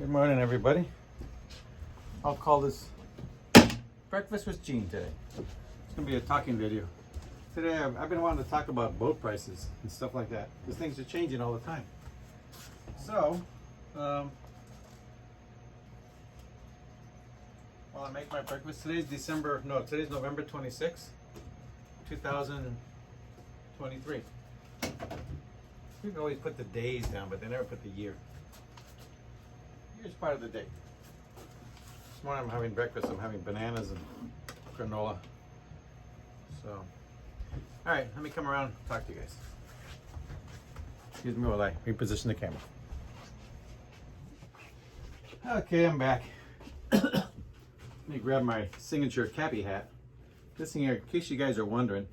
Good morning, everybody. I'll call this Breakfast with Gene today. It's going to be a talking video. Today, I've been wanting to talk about boat prices and stuff like that, because things are changing all the time. So, while I make my breakfast, today's November 26th, 2023. People always put the days down, but they never put the year. Here's part of the day. This morning I'm having breakfast. I'm having bananas and granola. So, all right, let me come around and talk to you guys. Excuse me while I reposition the camera. Okay, I'm back. Let me grab my signature cappy hat. This thing here, in case you guys are wondering,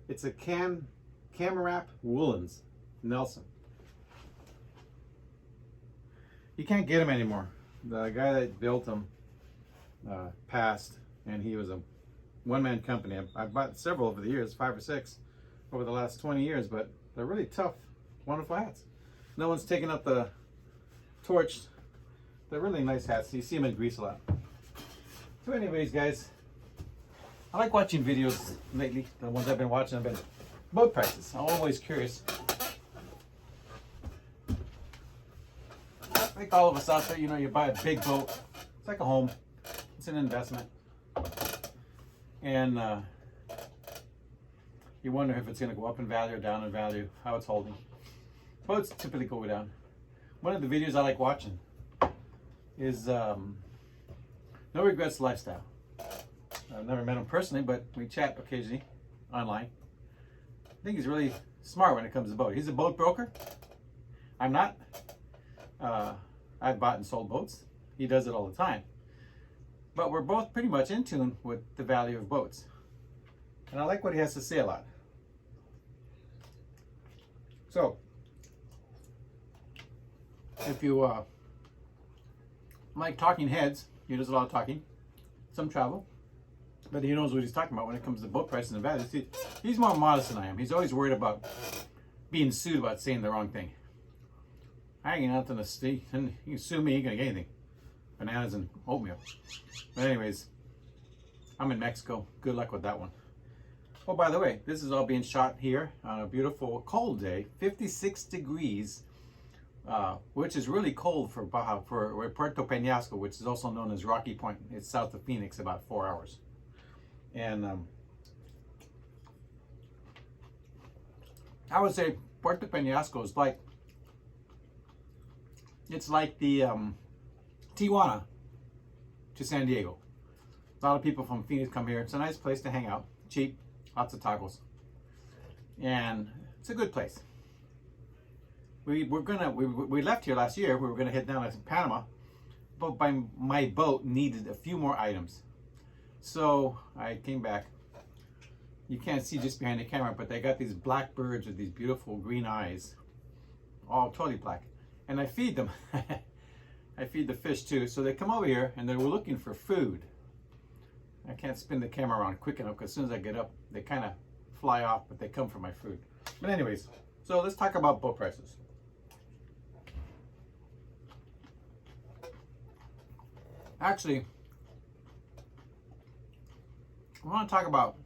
it's a Camera Wrap Woolens Nelson. You can't get them anymore. The guy that built them passed, and he was a one-man company. I've bought several over the years, 5 or 6 over the last 20 years, but they're really tough, wonderful hats. No one's taken up the torch. They're really nice hats. You see them in Greece a lot. So anyways, guys, I like watching videos lately. The ones I've been watching have been boat prices. I'm always curious. I think all of us out there, you buy a big boat. It's like a home. It's an investment. And you wonder if it's going to go up in value or down in value, how it's holding. Boats typically go down. One of the videos I like watching is No Regrets Lifestyle. I've never met him personally, but we chat occasionally online. I think he's really smart when it comes to boat. He's a boat broker. I'm not. I've bought and sold boats. He does it all the time. But we're both pretty much in tune with the value of boats. And I like what he has to say a lot. So, if you like talking heads, he does a lot of talking, some travel, but he knows what he's talking about when it comes to boat prices and values. He's more modest than I am. He's always worried about being sued about saying the wrong thing. I ain't got nothing to see, and you can sue me, you ain't gonna get anything. Bananas and oatmeal. But anyways, I'm in Mexico. Good luck with that one. Oh, by the way, this is all being shot here on a beautiful cold day, 56 degrees, which is really cold for Baja, for Puerto Peñasco, which is also known as Rocky Point. It's south of Phoenix, about 4 hours. And I would say Puerto Peñasco is like, it's like the Tijuana to San Diego. A lot of people from Phoenix come here. It's a nice place to hang out. Cheap, lots of tacos. And it's a good place. We left here last year. We were gonna head down to Panama, but my boat needed a few more items. So I came back. You can't see just behind the camera, but they got these black birds with these beautiful green eyes, all totally black. And I feed them. I feed the fish too. So they come over here and they were looking for food. I can't spin the camera around quick enough because as soon as I get up, they kind of fly off, but they come for my food. But anyways, so let's talk about boat prices. Actually, I want to talk about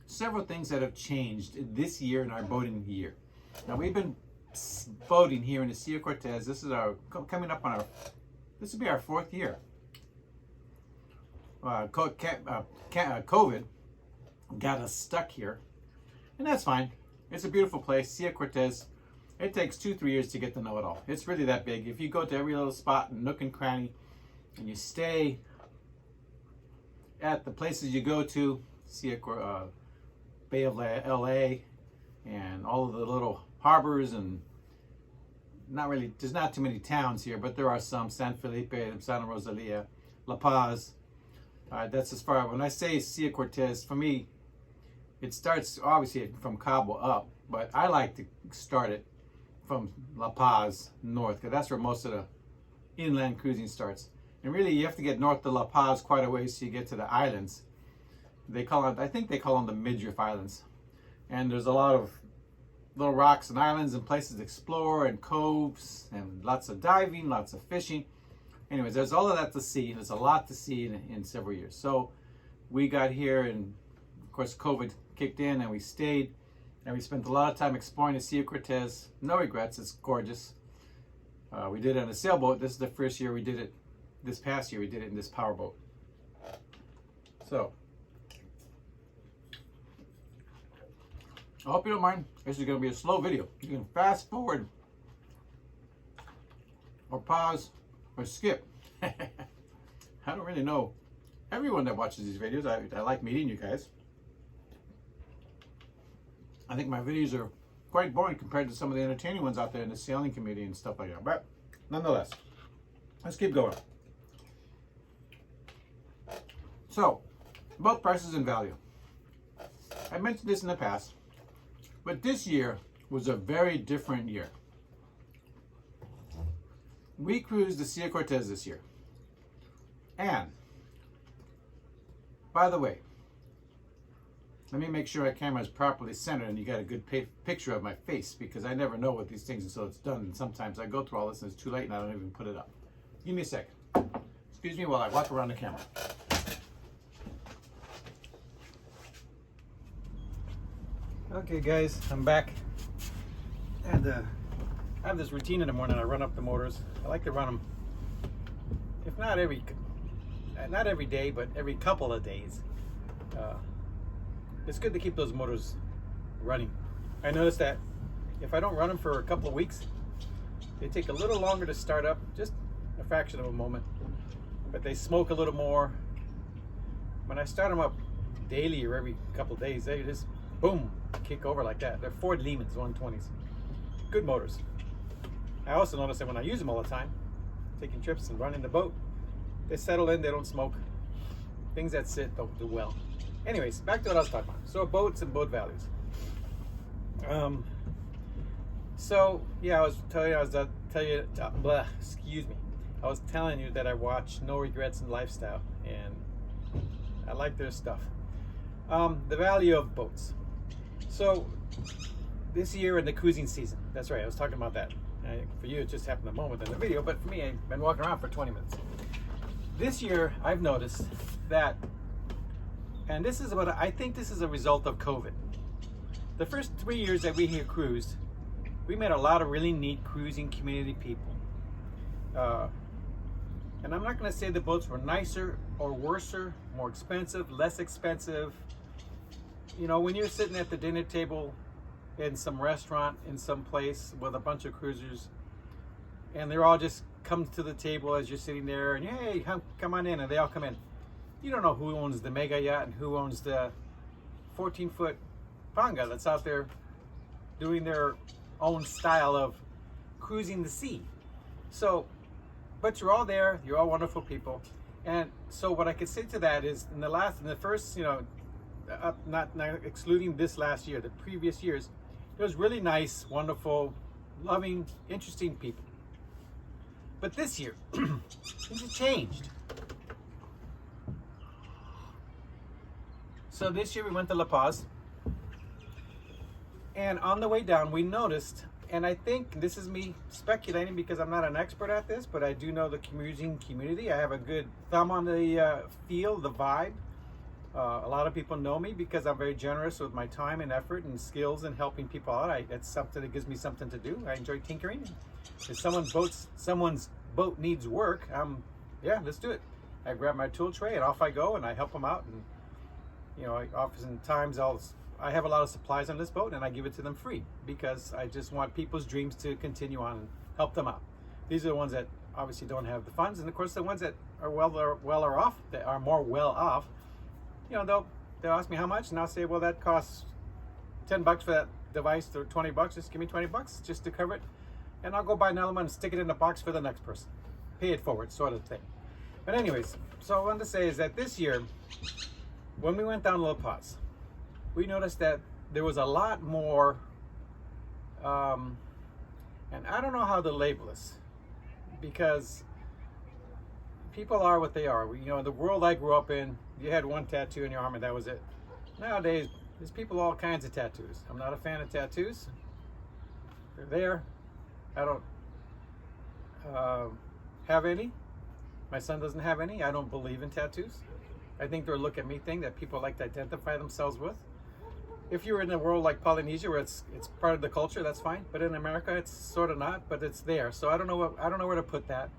several things that have changed this year in our boating year. Now we've been boating here in the Sea of Cortez. This is coming up on this will be our 4th year. COVID got us stuck here, and that's fine. It's a beautiful place, Sea of Cortez. It takes 2-3 years to get to know it all. It's really that big. If you go to every little spot and nook and cranny, and you stay at the places you go to, Bay of LA, and all of the little harbors, and there's not too many towns here, but there are some: San Felipe, Santa Rosalia, La Paz. That's as far. When I say Sea of Cortez, for me, it starts obviously from Cabo up, but I like to start it from La Paz north, because that's where most of the inland cruising starts. And really, you have to get north to La Paz quite a ways so you get to the islands. I think they call them the Midriff Islands. And there's a lot of little rocks and islands and places to explore and coves and lots of diving, lots of fishing. Anyways, there's all of that to see. There's a lot to see in several years. So we got here, and of course COVID kicked in, and we stayed, and we spent a lot of time exploring the Sea of Cortez. No regrets. It's gorgeous. We did it on a sailboat. This is the first year we did it. This past year we did it in this powerboat. So I hope you don't mind. This is going to be a slow video. You can fast forward or pause or skip. I don't really know everyone that watches these videos. I like meeting you guys. I think my videos are quite boring compared to some of the entertaining ones out there in the sailing community and stuff like that. But nonetheless, let's keep going. So, boat prices and value. I mentioned this in the past, but this year was a very different year. We cruised the Sea of Cortez this year. And, by the way, let me make sure my camera is properly centered and you got a good picture of my face, because I never know what these things until it's done. And sometimes I go through all this and it's too late and I don't even put it up. Give me a second. Excuse me while I walk around the camera. Okay guys, I'm back. And I have this routine in the morning. I run up the motors. I like to run them, if not every day, but every couple of days. It's good to keep those motors running. I noticed that if I don't run them for a couple of weeks, they take a little longer to start up, just a fraction of a moment, but they smoke a little more. When I start them up daily or every couple of days, they just boom, kick over like that. They're Ford Lehmans 120s. Good motors. I also notice that when I use them all the time, taking trips and running the boat, they settle in, they don't smoke. Things that sit don't do well. Anyways, back to what I was talking about. So boats and boat values. So yeah, I was telling you that I watch No Regrets in Lifestyle, and I like their stuff. The value of boats. So this year in the cruising season, that's right, I was talking about that. For you, it just happened a moment in the video, but for me, I've been walking around for 20 minutes. This year, I've noticed that, and this is I think this is a result of COVID. The first 3 years that we here cruised, we met a lot of really neat cruising community people. And I'm not going to say the boats were nicer or worser, more expensive, less expensive. You know, when you're sitting at the dinner table in some restaurant in some place with a bunch of cruisers, and they're all just come to the table as you're sitting there, and hey, come on in, and they all come in. You don't know who owns the mega yacht and who owns the 14-foot panga that's out there doing their own style of cruising the sea. So, but you're all there, you're all wonderful people. And so what I could say to that is in the first, you know, not excluding this last year, the previous years, it was really nice, wonderful, loving, interesting people. But this year, things have changed. So this year we went to La Paz, and on the way down we noticed, and I think this is me speculating because I'm not an expert at this, but I do know the cruising community. I have a good thumb on the feel, the vibe. A lot of people know me because I'm very generous with my time and effort and skills in helping people out. It's something that gives me something to do. I enjoy tinkering. If someone's boat needs work, yeah, let's do it. I grab my tool tray and off I go, and I help them out. And you know, oftentimes I have a lot of supplies on this boat, and I give it to them free because I just want people's dreams to continue on and help them out. These are the ones that obviously don't have the funds, and of course the ones that are more well off. You know, they'll ask me how much, and I'll say, well, that costs $10 for that device, or $20. Just give me $20 just to cover it, and I'll go buy another one and stick it in a box for the next person. Pay it forward, sort of thing. But anyways, so what I wanted to say is that this year, when we went down to La Paz, we noticed that there was a lot more, and I don't know how to label this, because people are what they are. You know, the world I grew up in, you had one tattoo in your arm and that was it. Nowadays, there's people all kinds of tattoos. I'm not a fan of tattoos. They're there. I don't have any. My son doesn't have any. I don't believe in tattoos. I think they're a look at me thing that people like to identify themselves with. If you're in a world like Polynesia where it's part of the culture, that's fine. But in America, it's sort of not. But it's there. So I don't know where to put that.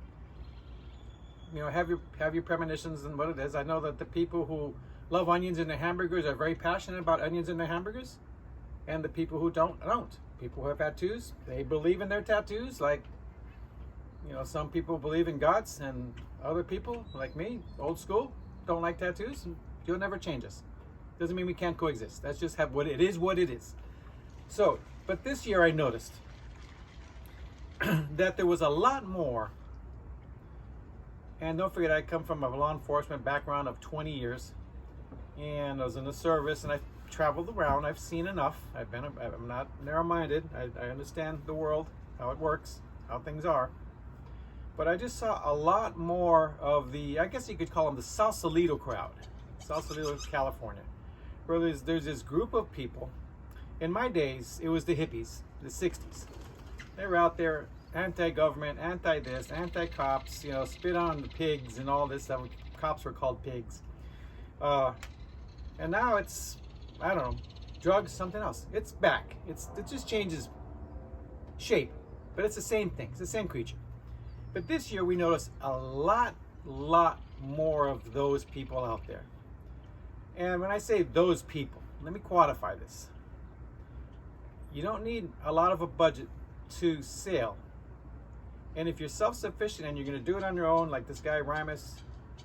You know, have your premonitions and what it is. I know that the people who love onions in their hamburgers are very passionate about onions in their hamburgers, and the people who don't. People who have tattoos, they believe in their tattoos. Like, you know, some people believe in gods, and other people, like me, old school, don't like tattoos. And you'll never change us. Doesn't mean we can't coexist. That's just what it is. What it is. So, but this year I noticed that there was a lot more. And don't forget, I come from a law enforcement background of 20 years, and I was in the service, and I've traveled around. I've seen enough. I'm not narrow-minded. I understand the world, how it works, how things are. But I just saw a lot more of the, I guess you could call them the Sausalito crowd, Sausalito, California, where there's this group of people. In my days, it was the hippies, the 60s. They were out there, anti-government, anti-this, anti-cops, you know, spit on the pigs and all this stuff. Cops were called pigs. And now it's, I don't know, drugs, something else. It's back. It just changes shape, but it's the same thing. It's the same creature. But this year we noticed a lot more of those people out there. And when I say those people, let me quantify this. You don't need a lot of a budget to sail. And if you're self-sufficient and you're going to do it on your own, like this guy Ramus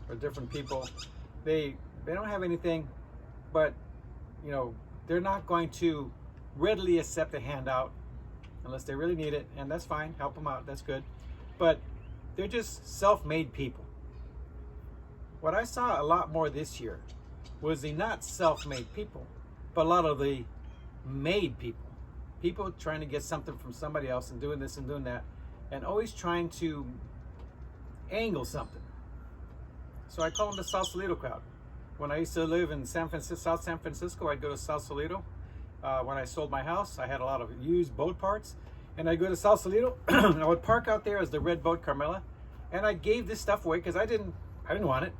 or different people, they don't have anything, but you know, they're not going to readily accept a handout unless they really need it, and that's fine. Help them out. That's good. But they're just self-made people. What I saw a lot more this year was the not self-made people, but a lot of the made people. People trying to get something from somebody else and doing this and doing that, and always trying to angle something. So I call them the Sausalito crowd. When I used to live in South San Francisco, I'd go to Sausalito. When I sold my house, I had a lot of used boat parts, and I'd go to Sausalito, and I would park out there as the red boat Carmela, and I gave this stuff away because I didn't want it.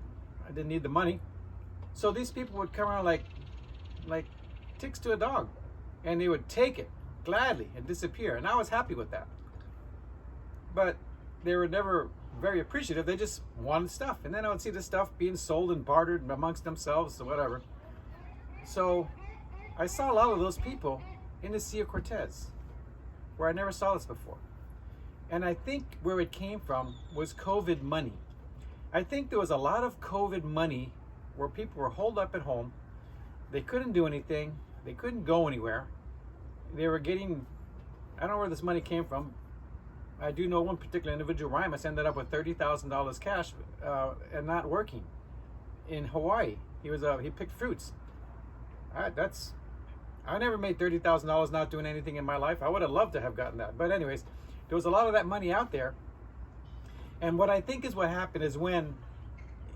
I didn't need the money. So these people would come around like ticks to a dog, and they would take it gladly and disappear, and I was happy with that. But they were never very appreciative. They just wanted stuff, and then I would see the stuff being sold and bartered amongst themselves or whatever. So I saw a lot of those people in the Sea of Cortez, where I never saw this before. And I think where it came from was COVID money. I think there was a lot of COVID money where people were holed up at home. They couldn't do anything. They couldn't go anywhere. They were getting, I don't know where this money came from. I do know one particular individual, Rimus, ended up with $30,000 cash and not working in Hawaii. He picked fruits. I never made $30,000 not doing anything in my life. I would have loved to have gotten that. But anyways, there was a lot of that money out there. And what I think is what happened is when,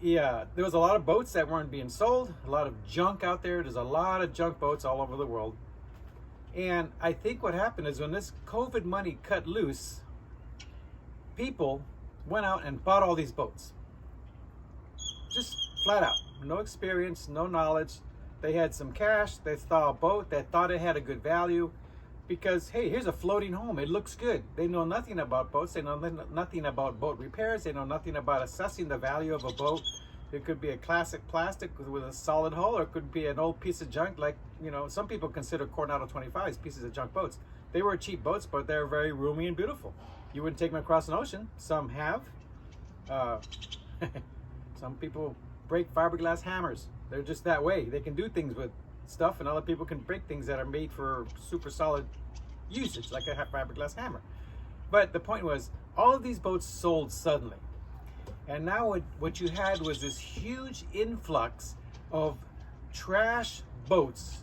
there was a lot of boats that weren't being sold, a lot of junk out there. There's a lot of junk boats all over the world. And I think what happened is when this COVID money cut loose, people went out and bought all these boats. Just flat out. No experience, no knowledge. They had some cash. They saw a boat. They thought it had a good value because, hey, here's a floating home. It looks good. They know nothing about boats. They know nothing about boat repairs. They know nothing about assessing the value of a boat. It could be a classic plastic with a solid hull, or it could be an old piece of junk like, you know, some people consider Coronado 25s pieces of junk boats. They were cheap boats, but they're very roomy and beautiful. You wouldn't take them across an ocean. Some have. Some people break fiberglass hammers. They're just that way. They can do things with stuff, and other people can break things that are made for super solid usage, like a fiberglass hammer. But the point was, all of these boats sold suddenly. And now what you had was this huge influx of trash boats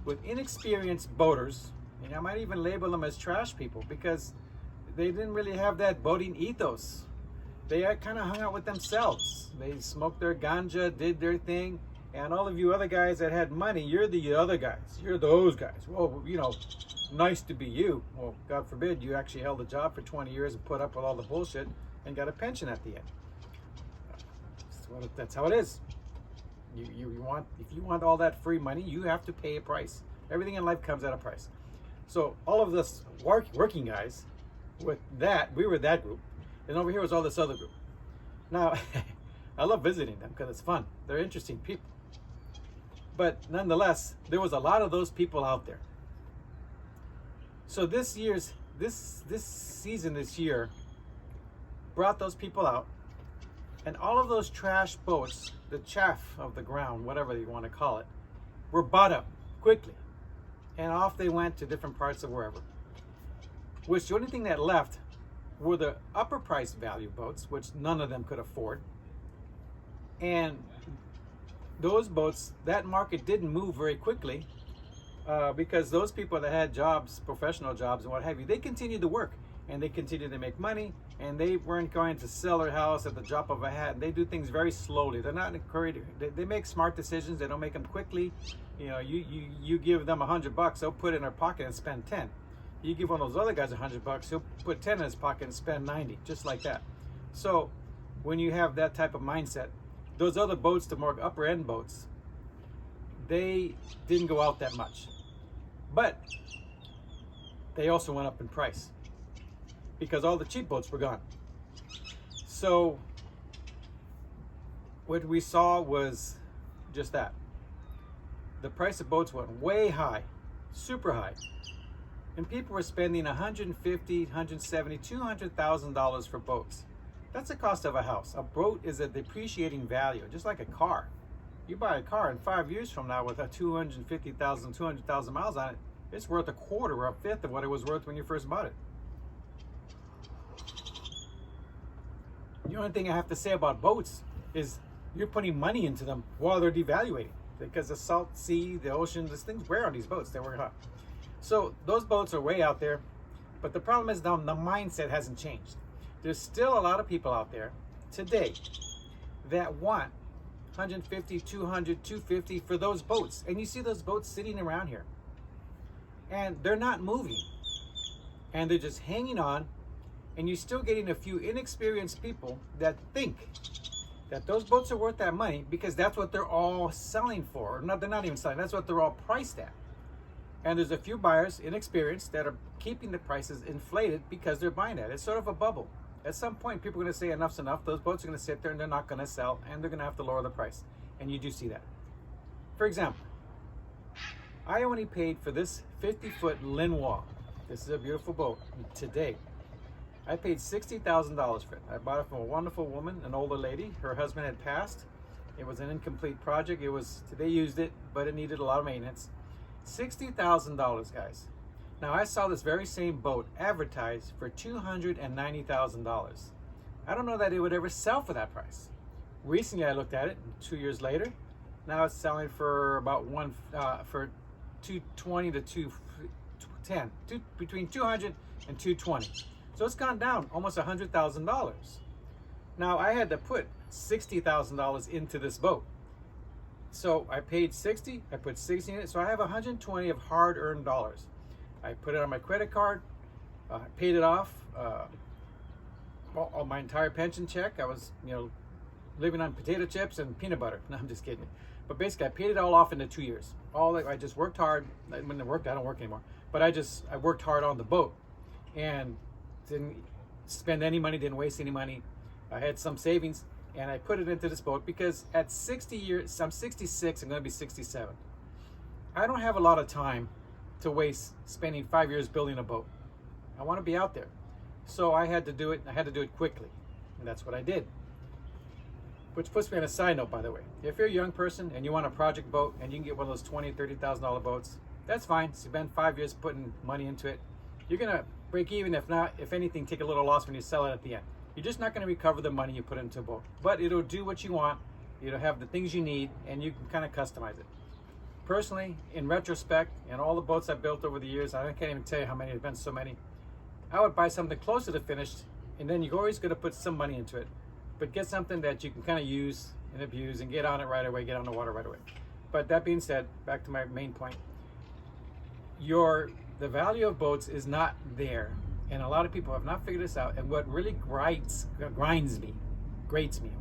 with inexperienced boaters, and I might even label them as trash people because they didn't really have that boating ethos. They kind of hung out with themselves. They smoked their ganja, did their thing, and all of you other guys that had money, you're the other guys. You're those guys. Well, you know, nice to be you. Well, God forbid you actually held a job for 20 years and put up with all the bullshit and got a pension at the end. That's how it is. You want, if you want all that free money, you have to pay a price. Everything in life comes at a price. So all of us working guys, with that, we were that group, and over here was all this other group. Now, I love visiting them because it's fun. They're interesting people. But nonetheless, there was a lot of those people out there. So this season this year brought those people out, and all of those trash boats, the chaff of the ground, whatever you want to call it, were bought up quickly. And off they went to different parts of wherever. Which the only thing that left were the upper price value boats, which none of them could afford. And those boats, that market didn't move very quickly because those people that had jobs, professional jobs and what have you, they continued to work and they continued to make money, and they weren't going to sell their house at the drop of a hat. And they do things very slowly. They're not encouraged. They make smart decisions. They don't make them quickly. You know, you give them $100, they'll put it in their pocket and spend 10. You give one of those other guys $100, he'll put 10 in his pocket and spend 90, just like that. So when you have that type of mindset, those other boats, the more upper end boats, they didn't go out that much. But they also went up in price because all the cheap boats were gone. So what we saw was just that. The price of boats went way high, super high. And people were spending $150,000, $170,000, $200,000 for boats. That's the cost of a house. A boat is a depreciating value, just like a car. You buy a car, and 5 years from now with a 250,000, 200,000 miles on it, it's worth a quarter or a fifth of what it was worth when you first bought it. The only thing I have to say about boats is you're putting money into them while they're devaluating, because the salt sea, the ocean, these things wear on these boats. They work hot. So those boats are way out there, but the problem is the mindset hasn't changed. There's still a lot of people out there today that want 150, 200, 250 for those boats. And you see those boats sitting around here, and they're not moving, and they're just hanging on. And you're still getting a few inexperienced people that think that those boats are worth that money because that's what they're all selling for. No, they're not even selling. That's what they're all priced at. And there's a few buyers, inexperienced, that are keeping the prices inflated because they're buying it. It's sort of a bubble. At some point, people are going to say enough's enough. Those boats are going to sit there and they're not going to sell, and they're going to have to lower the price. And you do see that. For example, I only paid for this 50-foot Linois. This is a beautiful boat today. I paid $60,000 for it. I bought it from a wonderful woman, an older lady. Her husband had passed. It was an incomplete project. They used it, but it needed a lot of maintenance. $60,000, guys. Now, I saw this very same boat advertised for $290,000. I don't know that it would ever sell for that price. Recently, I looked at it 2 years later. Now it's selling for about for $220 to $210, between $200 and $220. So it's gone down almost $100,000. Now I had to put $60,000 into this boat. So I paid 60, I put 60 in it, so I have 120 of hard-earned dollars. I put it on my credit card, paid it off, all my entire pension check. I was, living on potato chips and peanut butter. No, I'm just kidding. But basically, I paid it all off into 2 years. I just worked hard. When I worked, I don't work anymore. But I worked hard on the boat, and didn't spend any money, didn't waste any money. I had some savings, and I put it into this boat because at 60 years, I'm 66, I'm going to be 67. I don't have a lot of time to waste spending 5 years building a boat. I want to be out there. So I had to do it. I had to do it quickly, and that's what I did. Which puts me on a side note, by the way. If you're a young person and you want a project boat and you can get one of those $20,000, $30,000 boats, that's fine. Spend 5 years putting money into it. You're going to break even, if not, if anything, take a little loss when you sell it at the end. You're just not going to recover the money you put into a boat. But it'll do what you want. It'll have the things you need, and you can kind of customize it. Personally, in retrospect, and all the boats I've built over the years, I can't even tell you how many, there's been so many, I would buy something closer to finished, and then you're always going to put some money into it. But get something that you can kind of use and abuse and get on it right away, get on the water right away. But that being said, back to my main point. Your The value of boats is not there. And a lot of people have not figured this out. And what really grates me,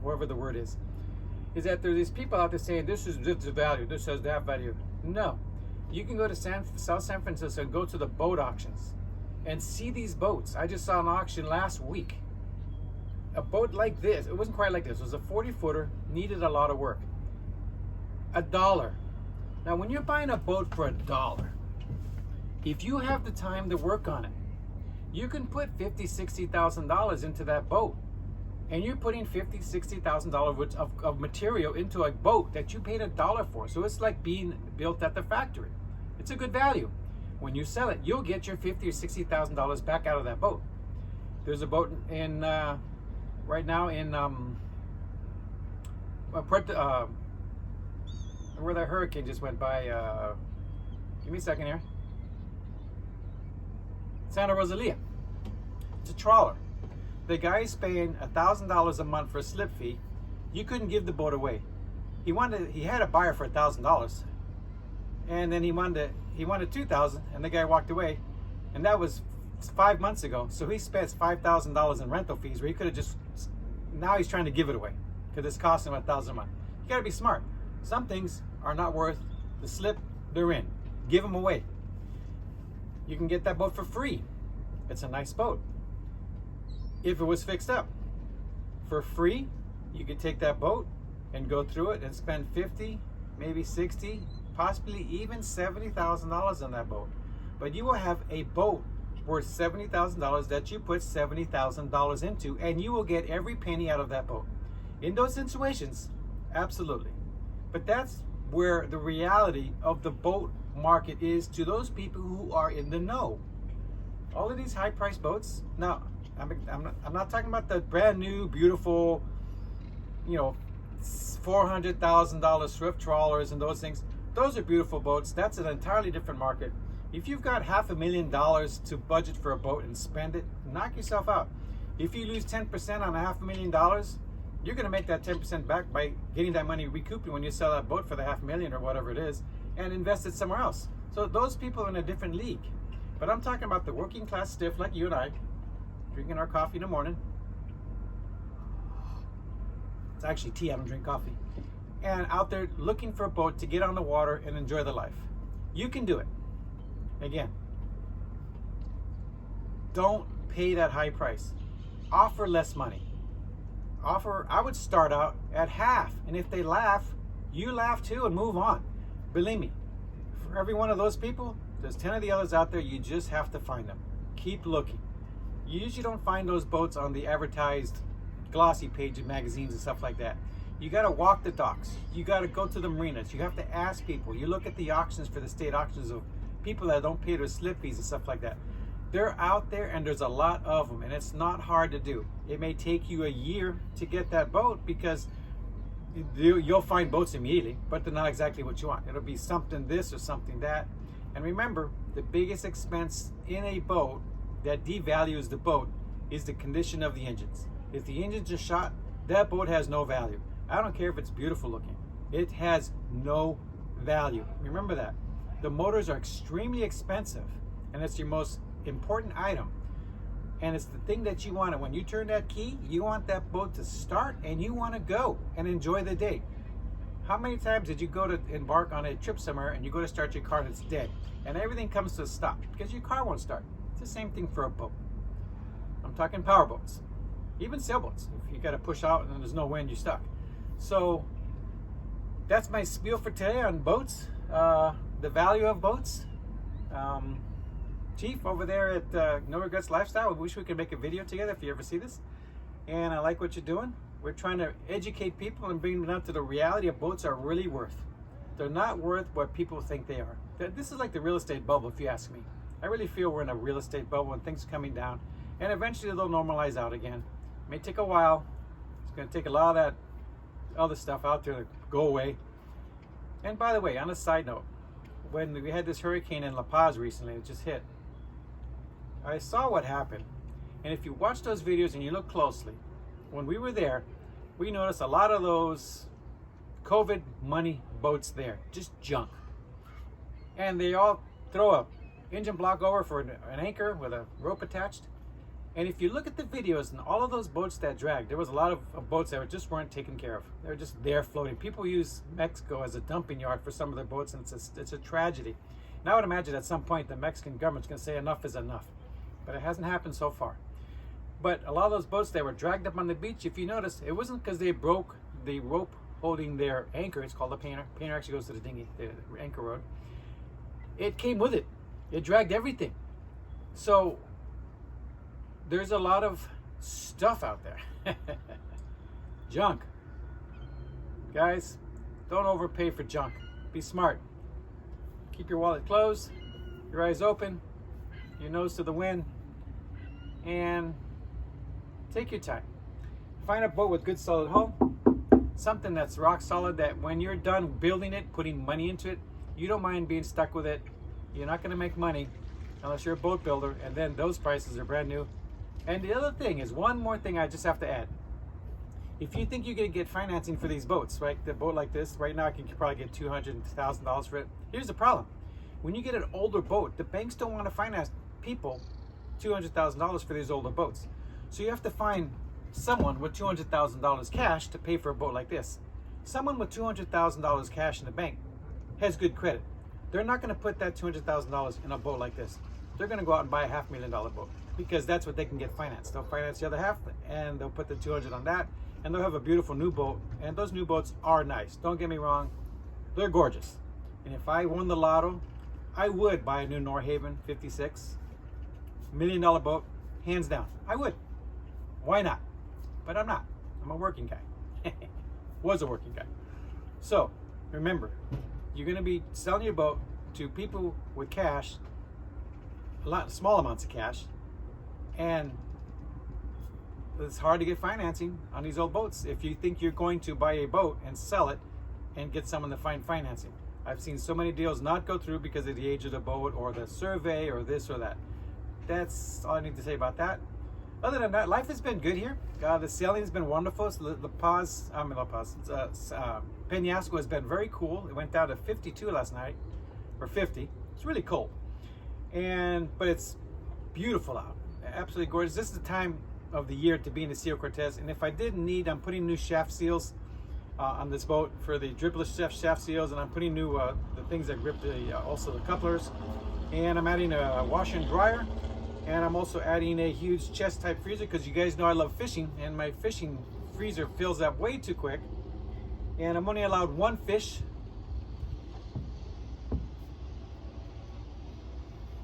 whatever the word is that there are these people out there saying this is the value, this has that value. No. You can go to South San Francisco and go to the boat auctions and see these boats. I just saw an auction last week. A boat like this, it wasn't quite like this, it was a 40-footer, needed a lot of work. $1. Now when you're buying a boat for $1, if you have the time to work on it, you can put $50,000, $60,000 into that boat. And you're putting $50,000, $60,000 worth of material into a boat that you paid $1 for. So it's like being built at the factory. It's a good value. When you sell it, you'll get your $50,000 or $60,000 back out of that boat. There's a boat in right now in where the hurricane just went by. Give me a second here. Santa Rosalia. It's a trawler. The guy's paying $1,000 a month for a slip fee. You couldn't give the boat away. He had a buyer for $1,000, and then he wanted $2,000, and the guy walked away, and that was 5 months ago. So he spent $5,000 in rental fees where he could have just. Now he's trying to give it away because it's costing him $1,000 a month. You got to be smart. Some things are not worth the slip they're in. Give them away. You can get that boat for free. It's a nice boat. If it was fixed up for free, you could take that boat and go through it and spend $50,000, maybe $60,000, possibly even $70,000 on that boat. But you will have a boat worth $70,000 that you put $70,000 into, and you will get every penny out of that boat. In those situations, absolutely. But that's where the reality of the boat market is to those people who are in the know. All of these high-priced boats. Now, I'm not talking about the brand new, beautiful, $400,000 Swift trawlers and those things. Those are beautiful boats. That's an entirely different market. If you've got $500,000 to budget for a boat and spend it, knock yourself out. If you lose 10% on $500,000, you're going to make that 10% back by getting that money recouped when you sell that boat for the $500,000 or whatever it is and invest it somewhere else. So those people are in a different league. But I'm talking about the working class stiff like you and I, drinking our coffee in the morning. It's actually tea, I don't drink coffee. And out there looking for a boat to get on the water and enjoy the life. You can do it. Again, don't pay that high price. Offer less money. I would start out at half. And if they laugh, you laugh too and move on. Believe me, for every one of those people, there's 10 of the others out there. You just have to find them. Keep looking. You usually don't find those boats on the advertised glossy page of magazines and stuff like that. You got to walk the docks. You got to go to the marinas. You have to ask people. You look at the auctions for the state auctions of people that don't pay their slip fees and stuff like that. They're out there and there's a lot of them, and it's not hard to do. It may take you a year to get that boat because you'll find boats immediately, but they're not exactly what you want. It'll be something this or something that. And remember, the biggest expense in a boat that devalues the boat is the condition of the engines. If the engines are shot, that boat has no value. I don't care if it's beautiful looking. It has no value. Remember that. The motors are extremely expensive, and it's your most important item. And it's the thing that you want. When you turn that key, you want that boat to start and you want to go and enjoy the day. How many times did you go to embark on a trip somewhere and you go to start your car and it's dead and everything comes to a stop because your car won't start? It's the same thing for a boat. I'm talking power boats, even sailboats. If you got to push out and there's no wind, you're stuck. So that's my spiel for today on boats, the value of boats. Chief over there at No Regrets Lifestyle, we wish we could make a video together if you ever see this. And I like what you're doing. We're trying to educate people and bring them down to the reality of boats are really worth. They're not worth what people think they are. This is like the real estate bubble, if you ask me. I really feel we're in a real estate bubble and things are coming down. And eventually they'll normalize out again. It may take a while. It's going to take a lot of that other stuff out there to go away. And by the way, on a side note, when we had this hurricane in La Paz recently, it just hit. I saw what happened. And if you watch those videos and you look closely, when we were there, we noticed a lot of those COVID money boats there, just junk. And they all throw engine block over for an anchor with a rope attached. And if you look at the videos and all of those boats that dragged, there was a lot of boats that just weren't taken care of. They were just there floating. People use Mexico as a dumping yard for some of their boats, and it's a tragedy. And I would imagine at some point the Mexican government's going to say enough is enough. But it hasn't happened so far. But a lot of those boats that were dragged up on the beach, if you notice, it wasn't because they broke the rope holding their anchor. It's called a painter. Painter actually goes to the dinghy, the anchor rod. It came with it. It dragged everything. So there's a lot of stuff out there. Junk. Guys, don't overpay for junk. Be smart. Keep your wallet closed, your eyes open, your nose to the wind, and take your time. Find a boat with good solid hull, something that's rock solid that when you're done building it, putting money into it, you don't mind being stuck with it. You're not going to make money unless you're a boat builder, and then those prices are brand new. And the other thing is, one more thing I just have to add. If you think you're going to get financing for these boats, right? The boat like this, right now I can probably get $200,000 for it. Here's the problem. When you get an older boat, the banks don't want to finance people $200,000 for these older boats. So you have to find someone with $200,000 cash to pay for a boat like this. Someone with $200,000 cash in the bank has good credit. They're not going to put that $200,000 in a boat like this. They're going to go out and buy a $500,000 boat because that's what they can get financed. They'll finance the other half and they'll put the 200 on that, and they'll have a beautiful new boat. And those new boats are nice. Don't get me wrong. They're gorgeous. And if I won the lotto, I would buy a new Norhaven 56 $1 million boat, hands down. I would. Why not? But I'm not. I'm a working guy. Was a working guy. So remember, you're going to be selling your boat to people with cash, small amounts of cash, and it's hard to get financing on these old boats if you think you're going to buy a boat and sell it and get someone to find financing. I've seen so many deals not go through because of the age of the boat or the survey or this or that. That's all I need to say about that. Other than that, life has been good here. The sailing has been wonderful. So Penasco has been very cool. It went down to 52 last night, or 50. It's really cold, but it's beautiful out. Absolutely gorgeous. This is the time of the year to be in the Seal Cortez. And if I didn't need, I'm putting new shaft seals on this boat for the dripless shaft seals, and I'm putting new the things that grip also the couplers. And I'm adding a washer and dryer. And I'm also adding a huge chest type freezer because you guys know I love fishing, and my fishing freezer fills up way too quick. And I'm only allowed one fish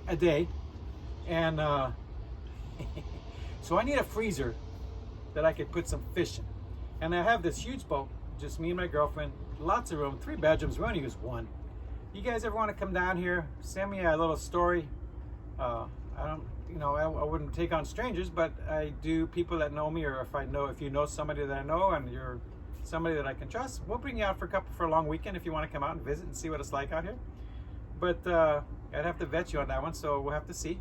a day. And so I need a freezer that I could put some fish in. And I have this huge boat, just me and my girlfriend, lots of room, 3 bedrooms, we only use 1. You guys ever want to come down here, send me a little story. I wouldn't take on strangers, but I do people that know me, or if you know somebody that I know and you're somebody that I can trust, we'll bring you out for a long weekend if you want to come out and visit and see what it's like out here. But I'd have to vet you on that one, so we'll have to see.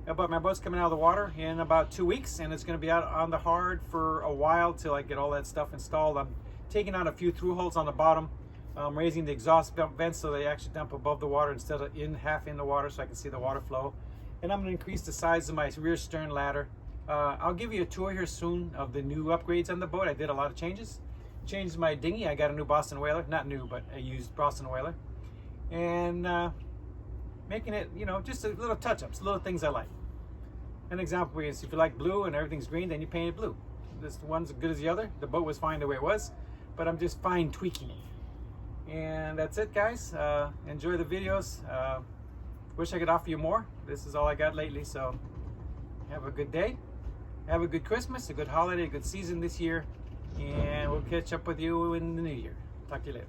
But my boat's coming out of the water in about 2 weeks, and it's going to be out on the hard for a while till I get all that stuff installed. I'm taking out a few through holes on the bottom. I'm raising the exhaust vents so they actually dump above the water instead of half in the water, so I can see the water flow. And I'm going to increase the size of my rear stern ladder. I'll give you a tour here soon of the new upgrades on the boat. I did a lot of changes. Changed my dinghy. I got a new Boston Whaler. Not new, but a used Boston Whaler. And making it, just a little touch-ups, little things I like. An example is if you like blue and everything's green, then you paint it blue. This one's as good as the other. The boat was fine the way it was, but I'm just fine tweaking it. And that's it, guys. Enjoy the videos. Wish I could offer you more. This is all I got lately, so have a good day. Have a good Christmas, a good holiday, a good season this year, and we'll catch up with you in the new year. Talk to you later.